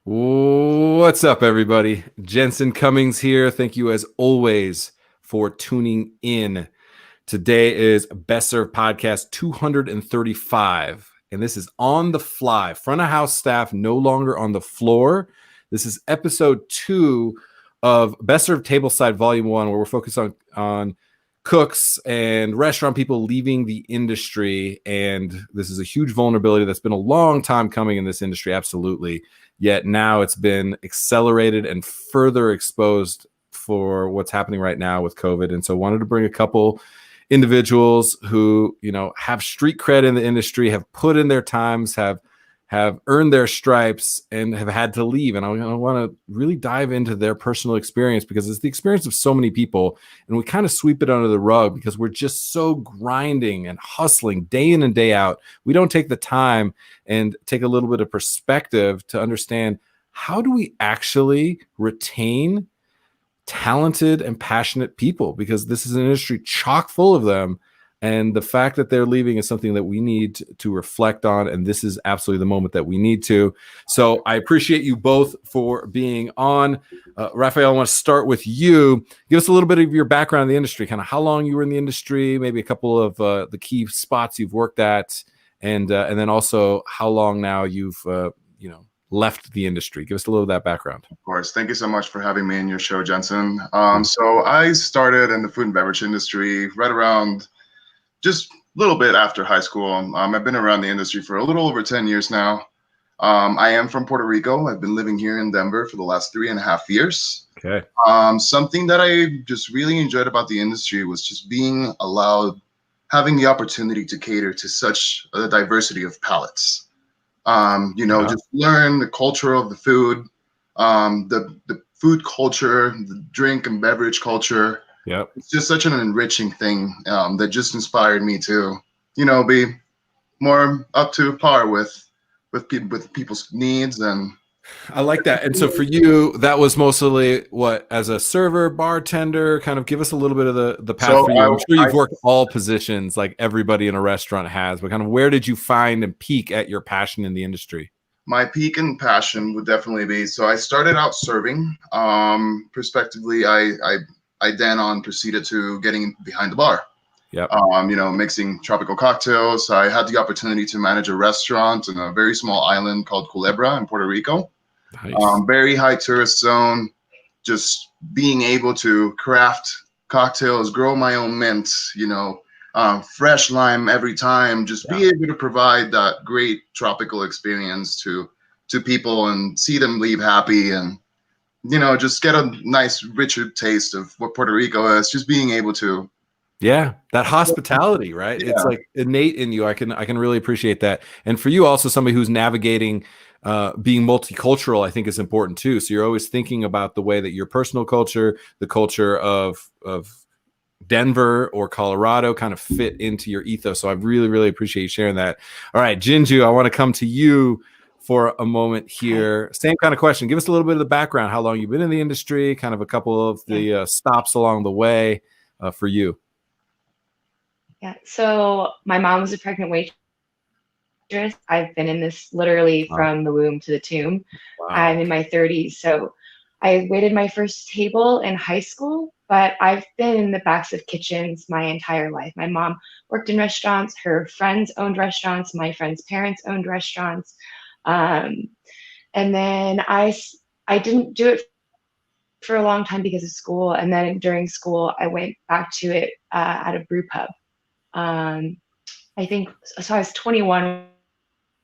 What's up, everybody? Jensen Cummings here. Thank you, as always, for tuning in. Today is Best Served Podcast 235, and this is on the fly. Front of house staff no longer on the floor. This is episode 2 of Best Served Tableside Volume 1, where we're focused on cooks and restaurant people leaving the industry. And this is a huge vulnerability that's been a long time coming in this industry, absolutely. Yet now it's been accelerated and further exposed for what's happening right now with COVID. And so wanted to bring a couple individuals who, have street cred in the industry, have put in their times, have earned their stripes, and have had to leave. And I want to really dive into their personal experience, because it's the experience of so many people, and we kind of sweep it under the rug because we're just so grinding and hustling day in and day out. We don't take the time and take a little bit of perspective to understand, how do we actually retain talented and passionate people, because this is an industry chock full of them. And the fact that they're leaving is something that we need to reflect on. And this is absolutely the moment that we need to. So I appreciate you both for being on. Rafael, I want to start with you. Give us a little bit of your background in the industry, kind of how long you were in the industry, maybe a couple of the key spots you've worked at, and then also how long now you've, left the industry. Give us a little of that background. Of course. Thank you so much for having me in your show, Jensen. So I started in the food and beverage industry right around just a little bit after high school. I've been around the industry for a little over 10 years now. I am from Puerto Rico. I've been living here in Denver for the last 3.5 years. Okay. Something that I just really enjoyed about the industry was just being allowed, having the opportunity to cater to such a diversity of palates. Just learn the culture of the food, the food culture, the drink and beverage culture. Yep. It's just such an enriching thing that just inspired me to, be more up to par with people's needs. And I like that. And so for you, that was mostly what, as a server, bartender? Kind of give us a little bit of the path for you. I'm sure you've worked all positions like everybody in a restaurant has, but kind of where did you find and peak at your passion in the industry? My peak and passion would definitely be, so I started out serving. Prospectively, I then on proceeded to getting behind the bar. Yep. Mixing tropical cocktails. I had the opportunity to manage a restaurant in a very small island called Culebra in Puerto Rico. Nice. Very high tourist zone. Just being able to craft cocktails, grow my own mint, fresh lime every time. Just be able to provide that great tropical experience to people and see them leave happy, and just get a nice, richer taste of what Puerto Rico is. Just being able to. Yeah, that hospitality, right? Yeah. It's like innate in you. I can really appreciate that. And for you, also somebody who's navigating being multicultural, I think is important too. So you're always thinking about the way that your personal culture, the culture of Denver or Colorado kind of fit into your ethos. So I really, really appreciate you sharing that. All right, Jinju, I want to come to you for a moment here. Same kind of question. Give us a little bit of the background, how long you've been in the industry, kind of a couple of the stops along the way for you. Yeah, so my mom was a pregnant waitress. I've been in this literally from the womb to the tomb. Wow. I'm in my 30s, so I waited my first table in high school, but I've been in the backs of kitchens my entire life. My mom worked in restaurants, her friends owned restaurants, my friends' parents owned restaurants. And then I didn't do it for a long time because of school. And then during school, I went back to it at a brew pub. I think, so I was 21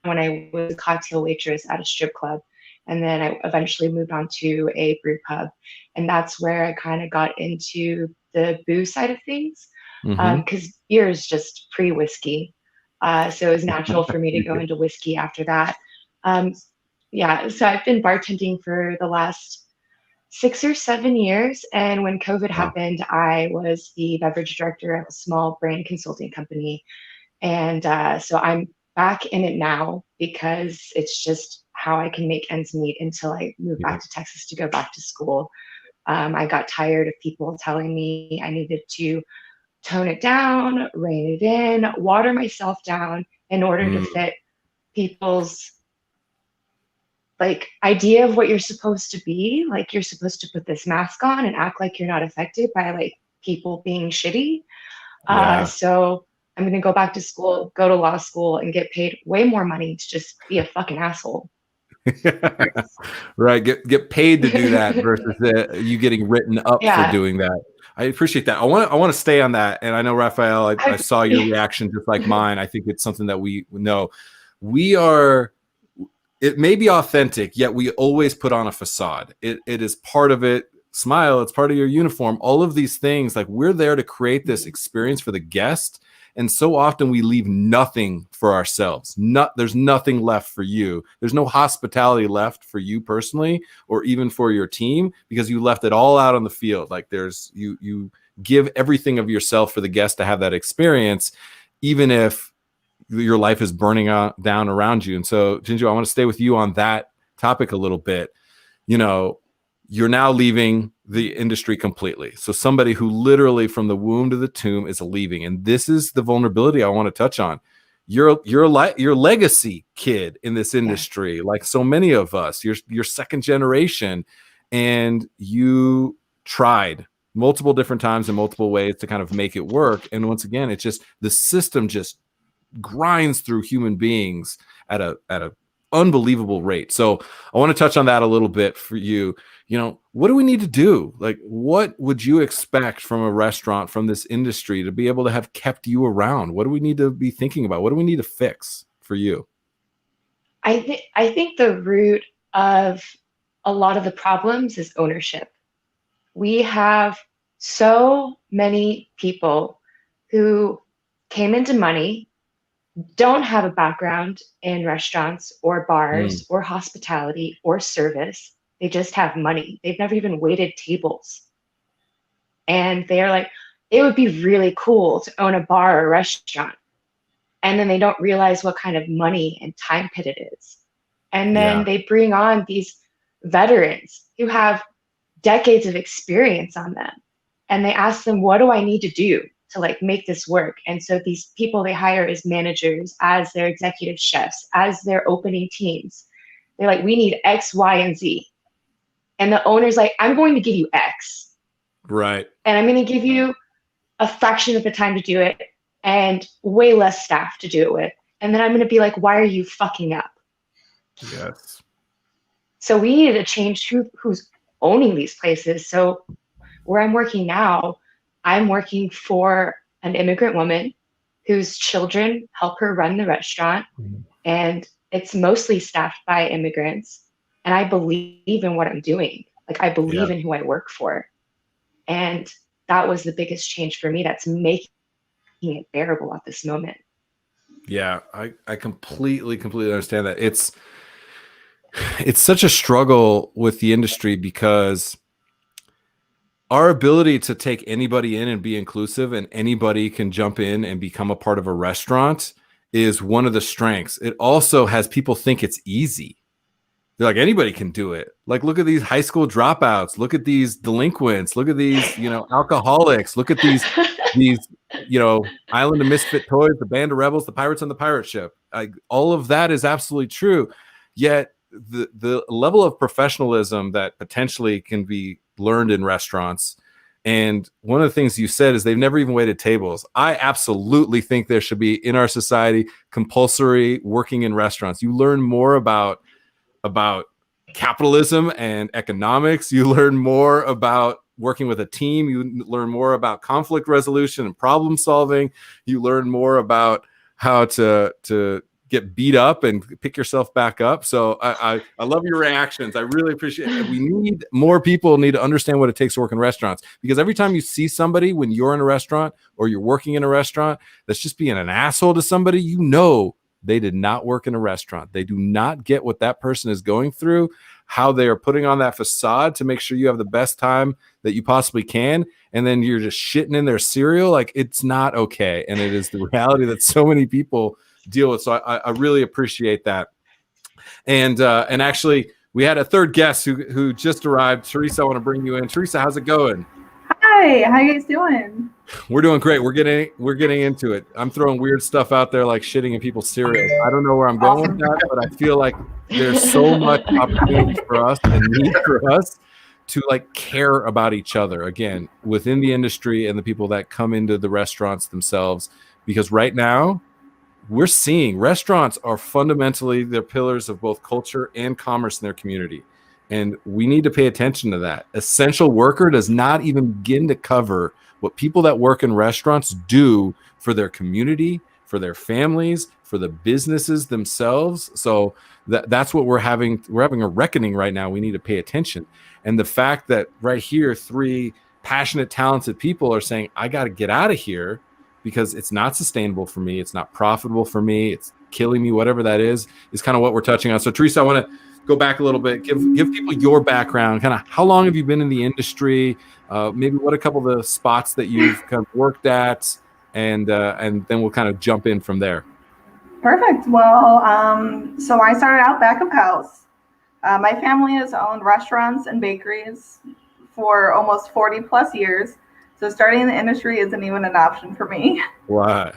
when I was a cocktail waitress at a strip club. And then I eventually moved on to a brew pub. And that's where I kind of got into the booze side of things. Because beer is just pre-whiskey. So it was natural for me to go into whiskey after that. So I've been bartending for the last 6 or 7 years. And when COVID happened, I was the beverage director of a small brand consulting company. And so I'm back in it now because it's just how I can make ends meet until I move back to Texas to go back to school. I got tired of people telling me I needed to tone it down, rein it in, water myself down in order to fit people's like idea of what you're supposed to be. Like you're supposed to put this mask on and act like you're not affected by like people being shitty. So I'm going to go back to school, go to law school, and get paid way more money to just be a fucking asshole. Right. Get paid to do that versus you getting written up for doing that. I appreciate that. I want to stay on that. And I know, Rafael, I saw your reaction just like mine. I think it's something that we know. It may be authentic, yet we always put on a facade. It is part of it. Smile, it's part of your uniform. All of these things, like we're there to create this experience for the guest. And so often we leave nothing for ourselves. There's nothing left for you. There's no hospitality left for you personally, or even for your team, because you left it all out on the field. Like you give everything of yourself for the guest to have that experience, even if your life is burning down around you. And so, Jinju, I want to stay with you on that topic a little bit. You know, you're now leaving the industry completely. So somebody who literally from the womb to the tomb is leaving. And this is the vulnerability I want to touch on. You're legacy kid in this industry, like so many of us. You're second generation, and you tried multiple different times in multiple ways to kind of make it work. And once again, it's just the system just grinds through human beings at a unbelievable rate. So I want to touch on that a little bit for you. You know, what do we need to do? Like, what would you expect from a restaurant, from this industry, to be able to have kept you around? What do we need to be thinking about? What do we need to fix for you? I think the root of a lot of the problems is ownership. We have so many people who came into money, don't have a background in restaurants or bars or hospitality or service. They just have money. They've never even waited tables. And they're like, it would be really cool to own a bar or a restaurant. And then they don't realize what kind of money and time pit it is. And then they bring on these veterans who have decades of experience on them. And they ask them, what do I need to do to like make this work? And so these people they hire as managers, as their executive chefs, as their opening teams. They're like, we need X, Y, and Z. And the owner's like, I'm going to give you X. Right. And I'm going to give you a fraction of the time to do it and way less staff to do it with. And then I'm going to be like, why are you fucking up? Yes. So we needed to change who's owning these places. So where I'm working now, I'm working for an immigrant woman whose children help her run the restaurant. And it's mostly staffed by immigrants. And I believe in what I'm doing. Like I believe in who I work for. And that was the biggest change for me. That's making it bearable at this moment. Yeah, I completely understand that. It's such a struggle with the industry because our ability to take anybody in and be inclusive, and anybody can jump in and become a part of a restaurant, is one of the strengths. It also has people think it's easy. They're like, anybody can do it. Like, look at these high school dropouts. Look at these delinquents. Look at these, alcoholics. Look at these, Island of Misfit Toys, the Band of Rebels, the Pirates on the Pirate Ship. All of that is absolutely true. Yet the level of professionalism that potentially can be learned in restaurants. And one of the things you said is they've never even waited tables. I absolutely think there should be, in our society, compulsory working in restaurants. You learn more about capitalism and economics. You learn more about working with a team. You learn more about conflict resolution and problem solving. You learn more about how to get beat up and pick yourself back up. So I love your reactions. I really appreciate it. We need more people need to understand what it takes to work in restaurants, because every time you see somebody when you're in a restaurant or you're working in a restaurant that's just being an asshole to somebody, they did not work in a restaurant. They do not get what that person is going through, how they are putting on that facade to make sure you have the best time that you possibly can. And then you're just shitting in their cereal. Like, it's not okay. And it is the reality that so many people deal with. So I really appreciate that. And actually we had a third guest who just arrived. Therese, I want to bring you in. Therese, how's it going? Hi, how you guys doing? We're doing great. We're getting into it. I'm throwing weird stuff out there like shitting in people's cereal. I don't know where I'm going with that, but I feel like there's so much opportunity for us and need for us to like care about each other again within the industry and the people that come into the restaurants themselves. Because right now we're seeing restaurants are fundamentally the pillars of both culture and commerce in their community. And we need to pay attention to that. Essential worker does not even begin to cover what people that work in restaurants do for their community, for their families, for the businesses themselves. So that's what we're having. We're having a reckoning right now. We need to pay attention. And the fact that right here, 3 passionate, talented people are saying, I got to get out of here because it's not sustainable for me. It's not profitable for me. It's killing me, whatever that is kind of what we're touching on. So Therese, I want to go back a little bit, give people your background, kind of how long have you been in the industry? Maybe what a couple of the spots that you've kind of worked at, and then we'll kind of jump in from there. Perfect. Well, so I started out back of house. My family has owned restaurants and bakeries for almost 40 plus years. So starting in the industry isn't even an option for me. Why?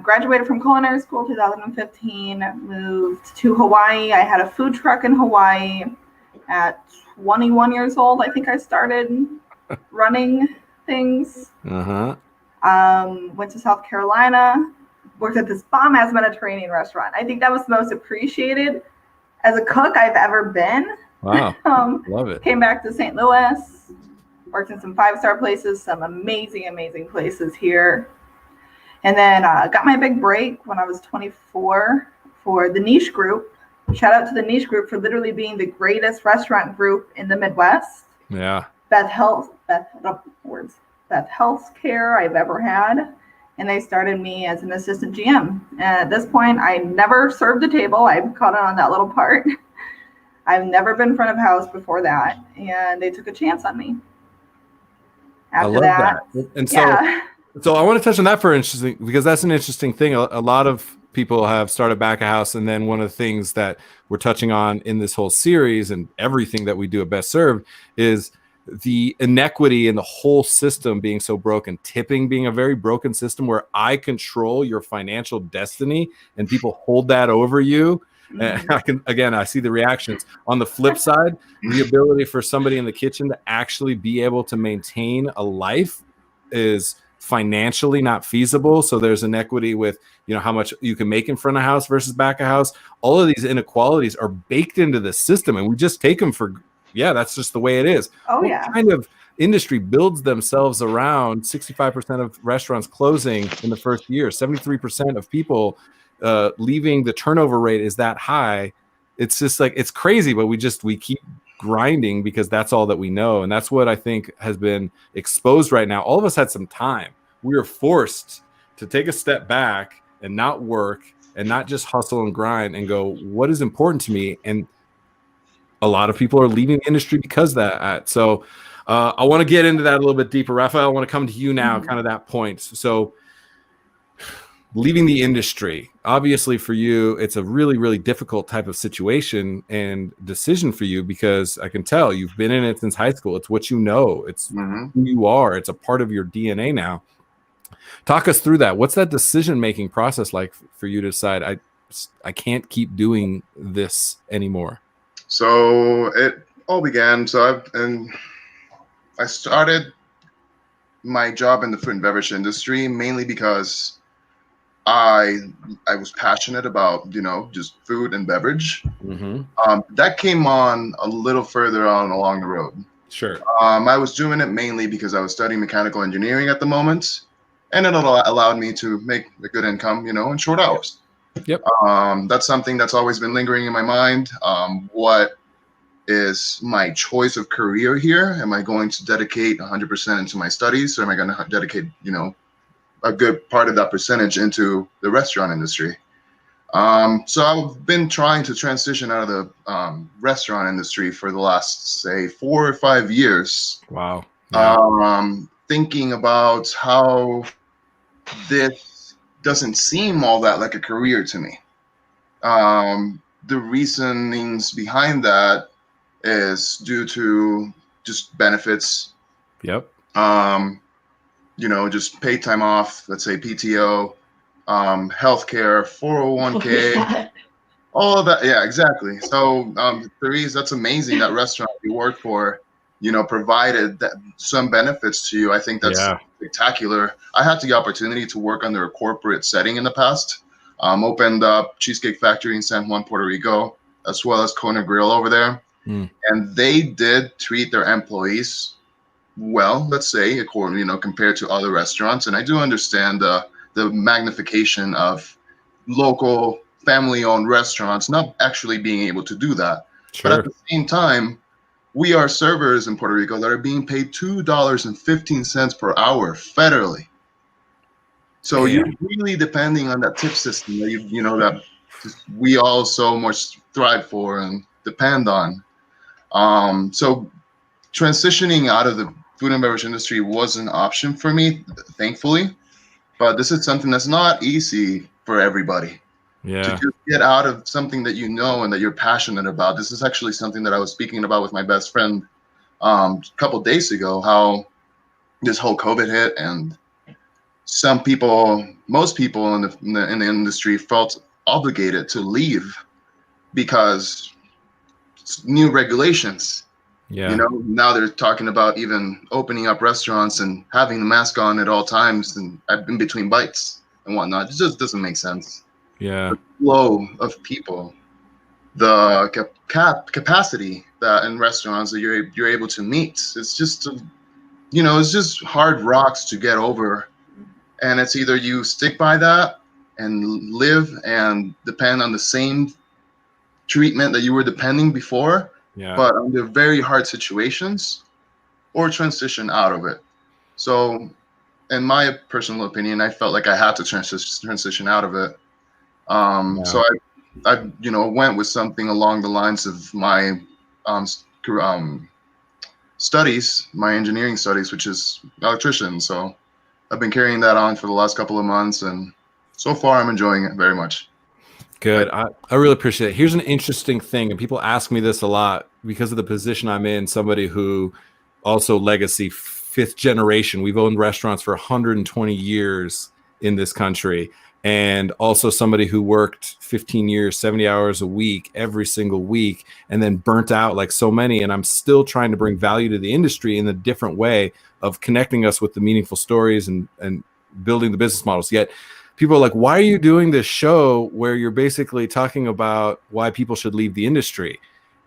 Graduated from culinary school 2015, moved to Hawaii. I had a food truck in Hawaii at 21 years old. I think I started running things. Uh-huh. Went to South Carolina, worked at this bomb-ass Mediterranean restaurant. I think that was the most appreciated as a cook I've ever been. Wow. Love it. Came back to St. Louis, worked in some 5-star places, some amazing, amazing places here. And then got my big break when I was 24 for the Niche Group. Shout out to the Niche Group for literally being the greatest restaurant group in the Midwest. Yeah. Beth Healthcare I've ever had. And they started me as an assistant GM. And at this point, I never served a table. I've caught it on that little part. I've never been front of house before that. And they took a chance on me. After I love that. And so, yeah. So I want to touch on that because that's an interesting thing. A lot of people have started back of house, and then one of the things that we're touching on in this whole series and everything that we do at Best Served is the inequity in the whole system being so broken. Tipping being a very broken system where I control your financial destiny and people hold that over you. And I see the reactions. On the flip side, the ability for somebody in the kitchen to actually be able to maintain a life is financially not feasible. So there's inequity with, how much you can make in front of house versus back of house. All of these inequalities are baked into the system, and we just take them for, that's just the way it is. What kind of industry builds themselves around 65% of restaurants closing in the first year, 73% of people leaving? The turnover rate is that high. It's just like, it's crazy, but we keep grinding because that's all that we know. And that's what I think has been exposed right now. All of us had some time. We were forced to take a step back and not work and not just hustle and grind and go, what is important to me? And a lot of people are leaving the industry because of that. So I want to get into that a little bit deeper. Rafael, I want to come to you now, kind of that point. So leaving the industry, obviously for you, it's a really, really difficult type of situation and decision for you, because I can tell you've been in it since high school. It's what you know. It's who you are. It's a part of your DNA now. Talk us through that. What's that decision-making process like for you to decide, I can't keep doing this anymore? So it all began. I started my job in the food and beverage industry mainly because I was passionate about, just food and beverage. That came on a little further on along the road. Sure. I was doing it mainly because I was studying mechanical engineering at the moment, and it allowed me to make a good income, in short hours. Yep. That's something that's always been lingering in my mind. What is my choice of career here? Am I going to dedicate 100% into my studies, or am I going to dedicate, a good part of that percentage into the restaurant industry? So I've been trying to transition out of the restaurant industry for the last, say, 4 or 5 years. Wow. Yeah. Thinking about how this doesn't seem all that like a career to me. The reasonings behind that is due to just benefits. Yep. just paid time off, let's say PTO, healthcare, 401k, all of that. Yeah, exactly. So, Therese, that's amazing. That restaurant you work for, provided that some benefits to you. I think that's spectacular. I had the opportunity to work under a corporate setting in the past. Opened up Cheesecake Factory in San Juan, Puerto Rico, as well as Kona Grill over there. And they did treat their employees well, let's say, according, compared to other restaurants. And I do understand the magnification of local family-owned restaurants not actually being able to do that. Sure. But at the same time, we are servers in Puerto Rico that are being paid $2.15 per hour federally. So you're really depending on that tip system that that we all so much thrive for and depend on. So transitioning out of the food and beverage industry was an option for me, thankfully. But this is something that's not easy for everybody. To just get out of something that you know and that you're passionate about. This is actually something that I was speaking about with my best friend a couple of days ago, how this whole COVID hit, and most people in the industry felt obligated to leave because new regulations. Now they're talking about even opening up restaurants and having the mask on at all times and in between bites and whatnot. It just doesn't make sense. The flow of people, the capacity that in restaurants that you're able to meet, it's just it's just hard rocks to get over. And it's either you stick by that and live and depend on the same treatment that you were depending before, but under very hard situations, or transition out of it. So in my personal opinion, I felt like I had to transition out of it. So I went with something along the lines of my studies, my engineering studies, which is electrician. So I've been carrying that on for the last couple of months, and so far I'm enjoying it very much. Good. I really appreciate it. Here's an interesting thing, and people ask me this a lot because of the position I'm in, somebody who also legacy, 5th generation. We've owned restaurants for 120 years in this country. And also somebody who worked 15 years, 70 hours a week, every single week, and then burnt out like so many. And I'm still trying to bring value to the industry in a different way of connecting us with the meaningful stories and building the business models. Yet people are like, why are you doing this show where you're basically talking about why people should leave the industry?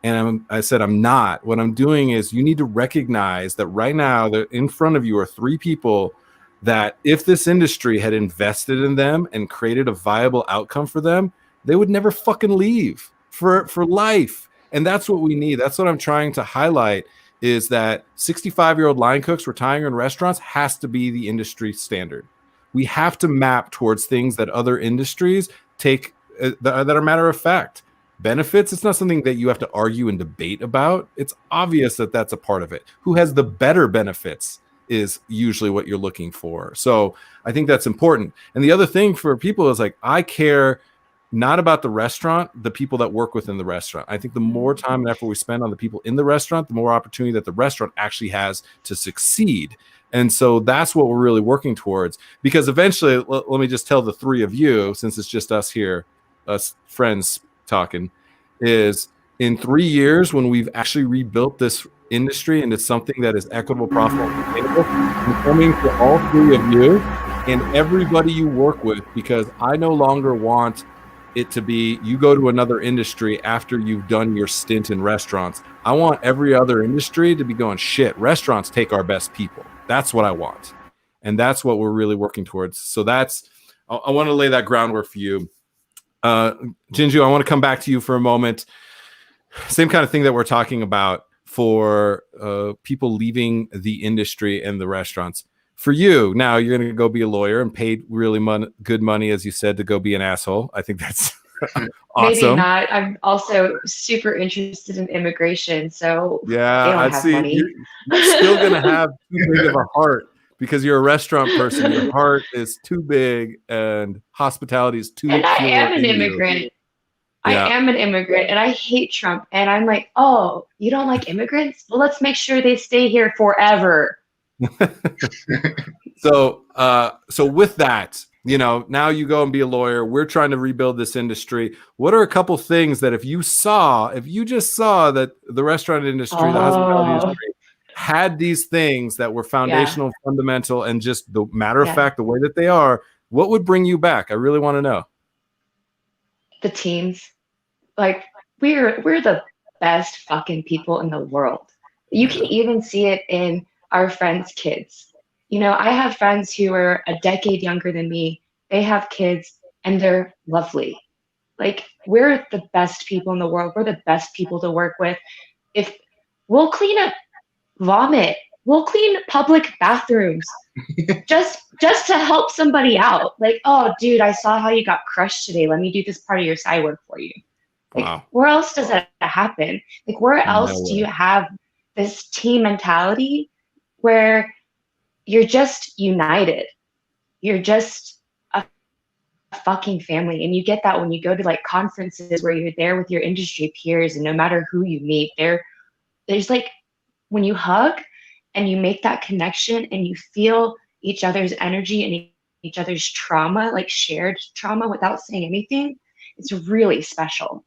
And I said, I'm not. What I'm doing is you need to recognize that right now that in front of you are 3 people that if this industry had invested in them and created a viable outcome for them, they would never fucking leave for life. And that's what we need. That's what I'm trying to highlight, is that 65-year-old line cooks retiring in restaurants has to be the industry standard. We have to map towards things that other industries take that are matter of fact. Benefits, it's not something that you have to argue and debate about. It's obvious that that's a part of it. Who has the better benefits is usually what you're looking for. So I think that's important. And the other thing for people is like, I care not about the restaurant, the people that work within the restaurant. I think the more time and effort we spend on the people in the restaurant, the more opportunity that the restaurant actually has to succeed. And so that's what we're really working towards, because eventually, let me just tell the 3 of you, since it's just us here, us friends talking, is in 3 years, when we've actually rebuilt this industry and it's something that is equitable, profitable, and sustainable, I'm coming to all 3 of you and everybody you work with, because I no longer want it to be you go to another industry after you've done your stint in restaurants. I want every other industry to be going, shit, restaurants take our best people. That's what I want. And that's what we're really working towards. So I want to lay that groundwork for you. Jinju, I want to come back to you for a moment. Same kind of thing that we're talking about for people leaving the industry and the restaurants. For you, now you're going to go be a lawyer and paid really good money, as you said, to go be an asshole. I think that's awesome. Maybe not. I'm also super interested in immigration, so yeah, they don't have money. You're still going to have too big of a heart because you're a restaurant person. Your heart is too big, and hospitality is too. And I am an immigrant. I am an immigrant, and I hate Trump. And I'm like, oh, you don't like immigrants? Well, let's make sure they stay here forever. So with that, now you go and be a lawyer. We're trying to rebuild this industry. What are a couple things that if you just saw that the restaurant industry, the hospitality industry had these things that were foundational, fundamental, and just the matter of fact, the way that they are, what would bring you back? I really want to know. The teams. Like, we're the best fucking people in the world. You can even see it in our friends' kids. I have friends who are a decade younger than me. They have kids and they're lovely. Like, we're the best people in the world. We're the best people to work with. If we'll clean up vomit, we'll clean public bathrooms just to help somebody out. Like, oh, dude, I saw how you got crushed today. Let me do this part of your side work for you. Like, wow. Where else does that happen? Like, where else do you have this team mentality where you're just united? You're just a fucking family. And you get that when you go to like conferences where you're there with your industry peers, and no matter who you meet, there's like, when you hug and you make that connection and you feel each other's energy and each other's trauma, like shared trauma without saying anything, it's really special.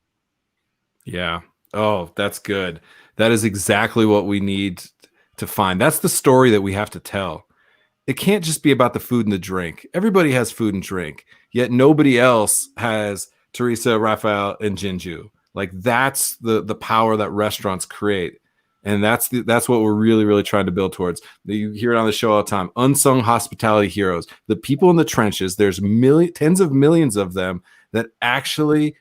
Yeah. Oh, that's good. That is exactly what we need to find. That's the story that we have to tell. It can't just be about the food and the drink. Everybody has food and drink, yet nobody else has Teresa, Rafael, and Jinju. Like, that's the power that restaurants create. And that's what we're really, really trying to build towards. You hear it on the show all the time. Unsung Hospitality Heroes. The people in the trenches, there's tens of millions of them that actually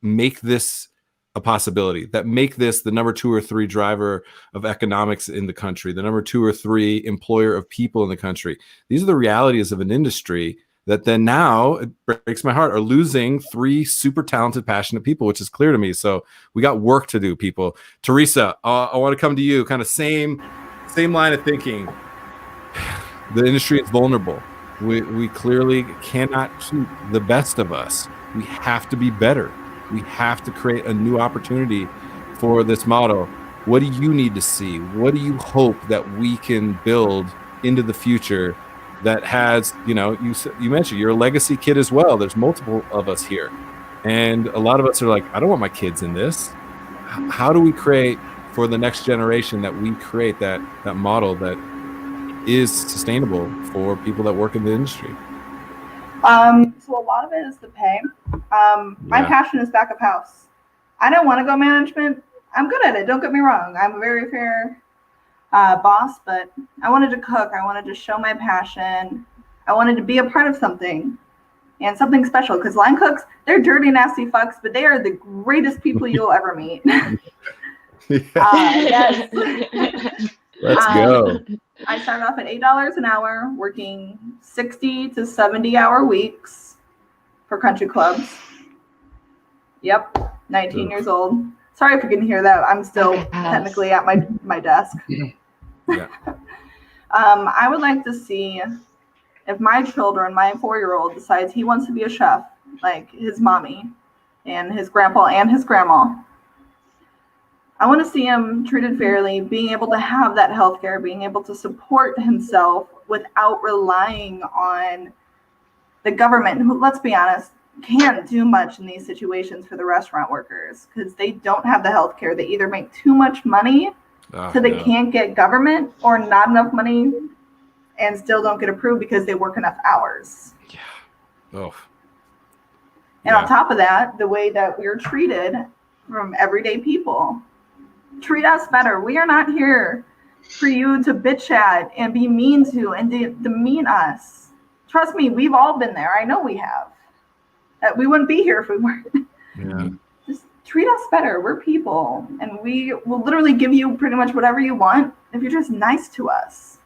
make this a possibility, that make this the number 2 or 3 driver of economics in the country, the number 2 or 3 employer of people in the country. These are the realities of an industry that then now, it breaks my heart, are losing 3 super talented, passionate people, which is clear to me. So we got work to do, people. Teresa, I want to come to you, kind of same line of thinking. The industry is vulnerable. We clearly cannot keep the best of us. We have to be better. We have to create a new opportunity for this model. What do you need to see? What do you hope that we can build into the future that has, you mentioned you're a legacy kid as well. There's multiple of us here. And a lot of us are like, I don't want my kids in this. How do we create for the next generation that we create that model that is sustainable for people that work in the industry? So a lot of it is the pay. My passion is back of house. I don't want to go management. I'm good at it. Don't get me wrong. I'm a very fair boss, but I wanted to cook. I wanted to show my passion. I wanted to be a part of something and something special, because line cooks, they're dirty, nasty fucks, but they are the greatest people you'll ever meet. Yes. Let's go. I started off at $8 an hour, working 60 to 70-hour weeks for country clubs. Yep, 19 years old. Sorry if you can hear that. I'm still technically at my desk. Yeah. I would like to see if my children, my 4-year-old decides he wants to be a chef, like his mommy and his grandpa and his grandma. I want to see him treated fairly, being able to have that healthcare, being able to support himself without relying on the government, who, let's be honest, can't do much in these situations for the restaurant workers, because they don't have the healthcare. They either make too much money so they can't get government, or not enough money and still don't get approved because they work enough hours. Yeah. Oh. And on top of that, the way that we're treated from everyday people. Treat us better. We are not here for you to bitch at and be mean to and demean us. Trust me, we've all been there. I know we have. We wouldn't be here if we weren't. Yeah. Just treat us better. We're people, and we will literally give you pretty much whatever you want if you're just nice to us.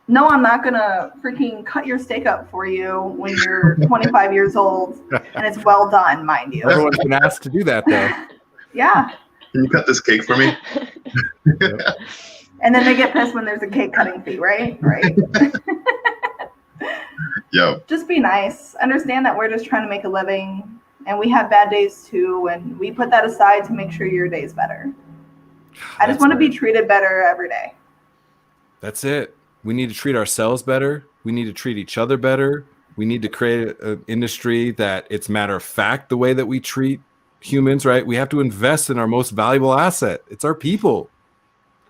No, I'm not gonna freaking cut your steak up for you when you're 25 years old and it's well done, mind you. Everyone's been asked to do that, though. Yeah. Can you cut this cake for me? And then they get pissed when there's a cake cutting fee, right? Right. Yeah. Just be nice. Understand that we're just trying to make a living, and we have bad days too, and we put that aside to make sure your day's better. I just want to be treated better every day. That's it. We need to treat ourselves better. We need to treat each other better. We need to create an industry that it's matter of fact the way that we treat humans, right? We have to invest in our most valuable asset. It's our people.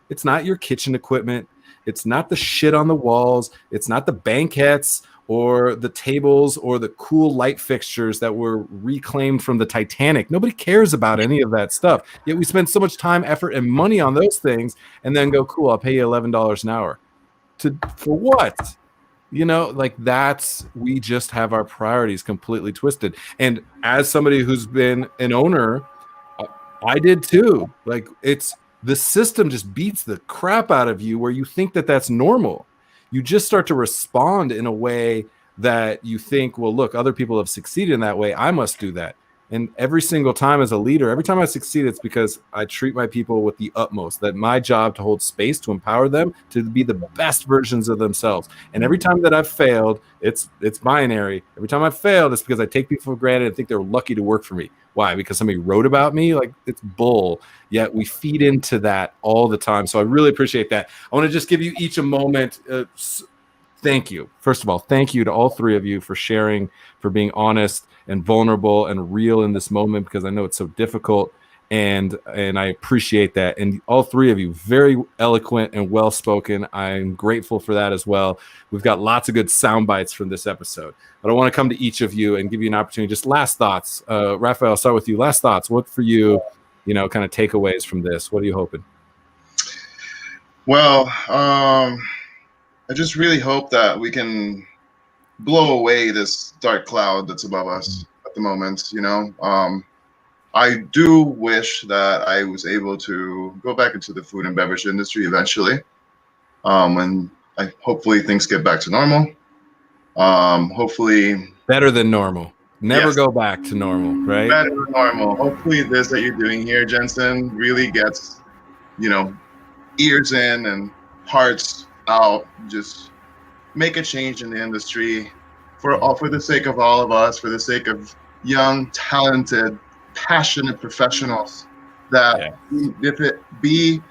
It's not your kitchen equipment. It's not the shit on the walls. It's not the banquettes or the tables or the cool light fixtures that were reclaimed from the Titanic. Nobody cares about any of that stuff. Yet we spend so much time, effort, and money on those things and then go, cool, I'll pay you $11 an hour. For what? You know, like we just have our priorities completely twisted. And as somebody who's been an owner, I did too. Like the system just beats the crap out of you where you think that that's normal. You just start to respond in a way that you think, well, look, other people have succeeded in that way. I must do that. And every single time as a leader, every time I succeed, it's because I treat my people with the utmost, that my job to hold space, to empower them to be the best versions of themselves. And every time that I've failed, it's binary. Every time I've failed, it's because I take people for granted and think they're lucky to work for me. Why? Because somebody wrote about me? Like, it's bull. Yet we feed into that all the time. So I really appreciate that. I want to just give you each a moment. Thank you. First of all, thank you to all three of you for sharing, for being honest and vulnerable and real in this moment, because I know it's so difficult, and I appreciate that. And all three of you, very eloquent and well-spoken. I'm grateful for that as well. We've got lots of good sound bites from this episode, but I want to come to each of you and give you an opportunity. Just last thoughts. Rafael, I'll start with you. Last thoughts. What for you, kind of takeaways from this? What are you hoping? Well, I just really hope that we can blow away this dark cloud that's above us at the moment. I do wish that I was able to go back into the food and beverage industry eventually, when hopefully things get back to normal. Hopefully better than normal. Never go back to normal, right? Better than normal. Hopefully this that you're doing here, Jensen, really gets, ears in and hearts out. Just make a change in the industry for the sake of all of us, for the sake of young, talented, passionate professionals that if it be,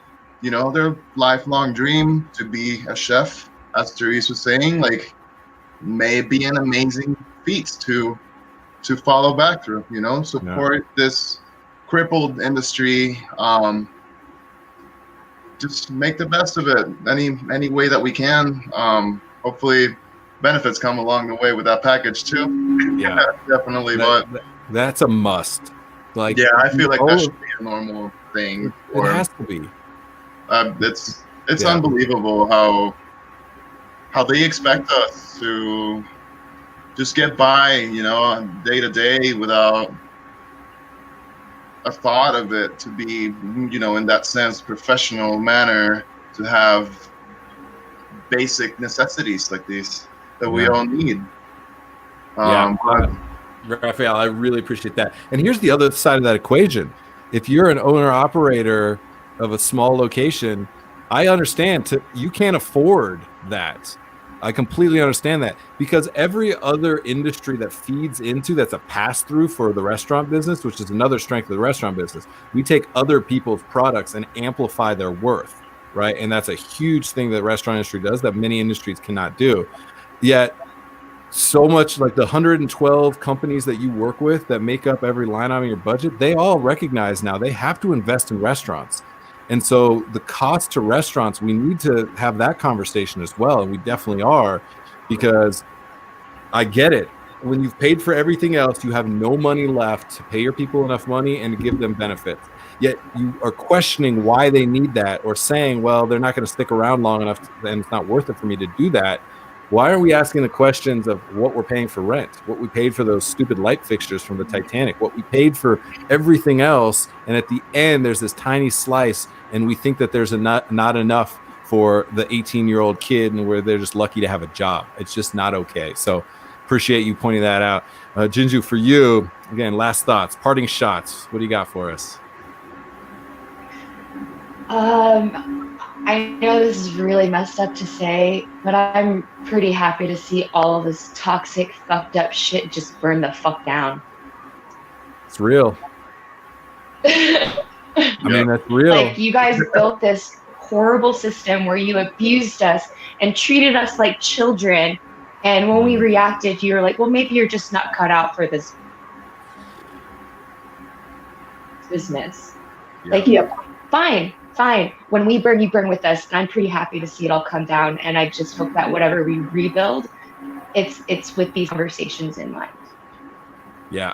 their lifelong dream to be a chef, as Therese was saying, like, may be an amazing feat to follow back through, support this crippled industry. Just make the best of it any way that we can. Hopefully benefits come along the way with that package too. Yeah, definitely. That's a must. Like, I feel like that should be a normal thing. It has to be. It's unbelievable how they expect us to just get by, day to day without a thought of it to be, in that sense, professional manner, to have basic necessities like these that we all need. Rafael, I really appreciate that. And here's the other side of that equation. If you're an owner-operator of a small location, I understand you can't afford that. I completely understand that, because every other industry that feeds into that's a pass-through for the restaurant business, which is another strength of the restaurant business, we take other people's products and amplify their worth, right? And that's a huge thing that the restaurant industry does that many industries cannot do. Yet, so much like the 112 companies that you work with that make up every line item in your budget, they all recognize now they have to invest in restaurants. And so the cost to restaurants, we need to have that conversation as well. And we definitely are, because I get it. When you've paid for everything else, you have no money left to pay your people enough money and to give them benefits. Yet you are questioning why they need that, or saying, well, they're not going to stick around long enough and it's not worth it for me to do that. Why are we asking the questions of what we're paying for rent, what we paid for those stupid light fixtures from the Titanic, what we paid for everything else, and at the end there's this tiny slice, and we think that there's not enough for the 18-year-old kid, and where they're just lucky to have a job. It's just not okay. So appreciate you pointing that out. Jinju, for you, again, last thoughts, parting shots. What do you got for us? I know this is really messed up to say, but I'm pretty happy to see all of this toxic, fucked up shit just burn the fuck down. It's real. I mean, that's real. Like, you guys built this horrible system where you abused us and treated us like children, And when we reacted, you were like, well, maybe you're just not cut out for this business. Yeah. Like, Yep. fine. When we burn, you burn with us. And I'm pretty happy to see it all come down. And I just hope that whatever we rebuild, it's with these conversations in mind. Yeah,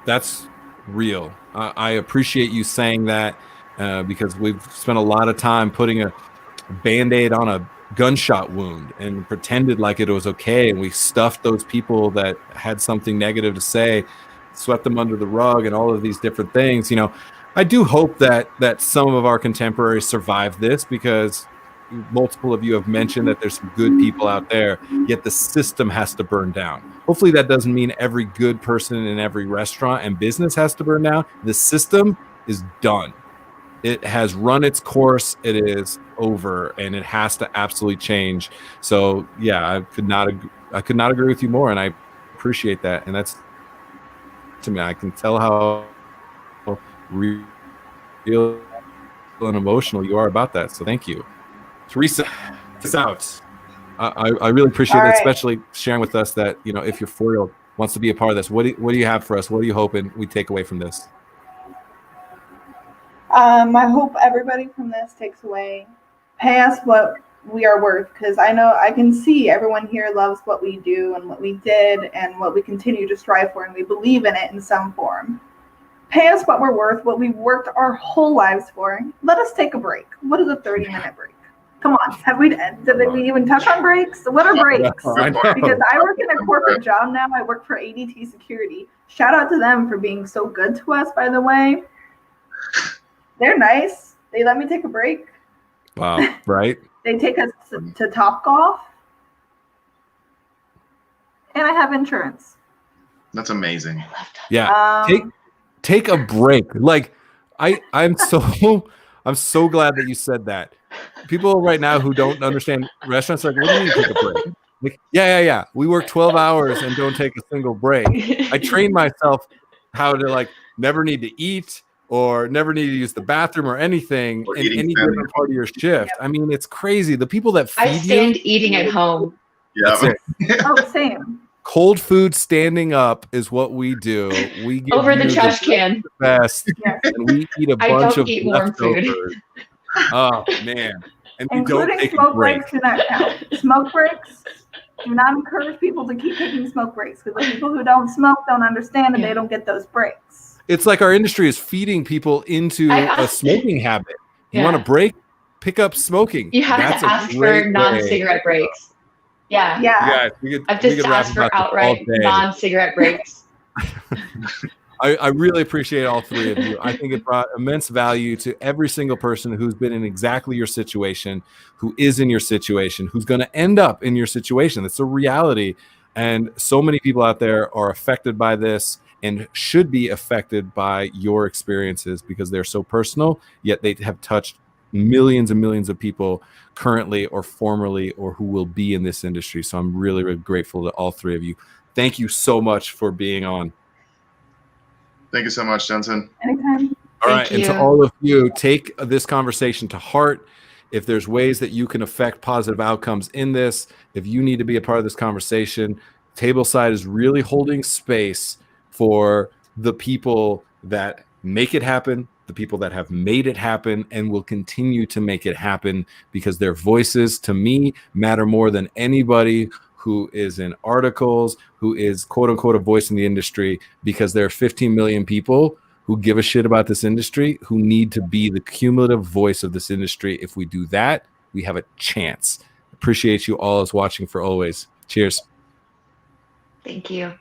that's real. I appreciate you saying that because we've spent a lot of time putting a Band-Aid on a gunshot wound and pretended like it was okay. And we stuffed those people that had something negative to say, swept them under the rug and all of these different things. You know, I do hope that some of our contemporaries survive this, because multiple of you have mentioned that there's some good people out there, yet the system has to burn down. Hopefully that doesn't mean every good person in every restaurant and business has to burn down. The system is done. It has run its course. It is over, and it has to absolutely change. So yeah, I could not agree with you more, and I appreciate that. And that's, to me, I can tell how real and emotional you are about that. So thank you. Teresa, this out. I really appreciate it, especially sharing with us that, you know, if your 4-year-old wants to be a part of this, what do you have for us? What are you hoping we take away from this? I hope everybody from this takes away, pay us what we are worth, because I know I can see everyone here loves what we do and what we did and what we continue to strive for, and we believe in it in some form. Pay us what we're worth, what we've worked our whole lives for. Let us take a break. What is a 30-minute break? Come on, did we even touch on breaks? What are breaks? Because I work in a corporate job now. I work for ADT Security. Shout out to them for being so good to us, by the way. They're nice. They let me take a break. Wow, right? They take us to Topgolf. And I have insurance. That's amazing. Yeah. Take a break. Like I'm so glad that you said that. People right now who don't understand restaurants are like, what do you mean take a break? Like, yeah. We work 12 hours and don't take a single break. I trained myself how to like never need to eat or never need to use the bathroom or anything in any different part of your shift. I mean, it's crazy. The people that feed I stand eating at home. Yeah. Oh, same. Cold food standing up is what we do. We give over the you trash can. Best, Yes. and we eat a I bunch don't of eat warm leftovers. food. Oh man. And we don't Including take smoke a break. breaks do not count. Smoke breaks do not encourage people to keep taking smoke breaks, because the people who don't smoke don't understand and they don't get those breaks. It's like our industry is feeding people into a smoking habit. You want to break? Pick up smoking. You have to ask for non-cigarette breaks. Yeah. Yeah. I've just asked for outright non-cigarette breaks. I really appreciate all three of you. I think it brought immense value to every single person who's been in exactly your situation, who is in your situation, who's going to end up in your situation. It's a reality. And so many people out there are affected by this and should be affected by your experiences because they're so personal, yet they have touched millions and millions of people currently or formerly or who will be in this industry. So I'm really, really grateful to all three of you. Thank you so much for being on. Thank you so much, Jensen. Anytime. All right. And to all of you, take this conversation to heart. If there's ways that you can affect positive outcomes in this, if you need to be a part of this conversation, Tableside is really holding space for the people that make it happen, the people that have made it happen and will continue to make it happen, because their voices, to me, matter more than anybody who is in articles, who is quote unquote a voice in the industry, because there are 15 million people who give a shit about this industry, who need to be the cumulative voice of this industry. If we do that, we have a chance. Appreciate you all as watching for always. Cheers. Thank you.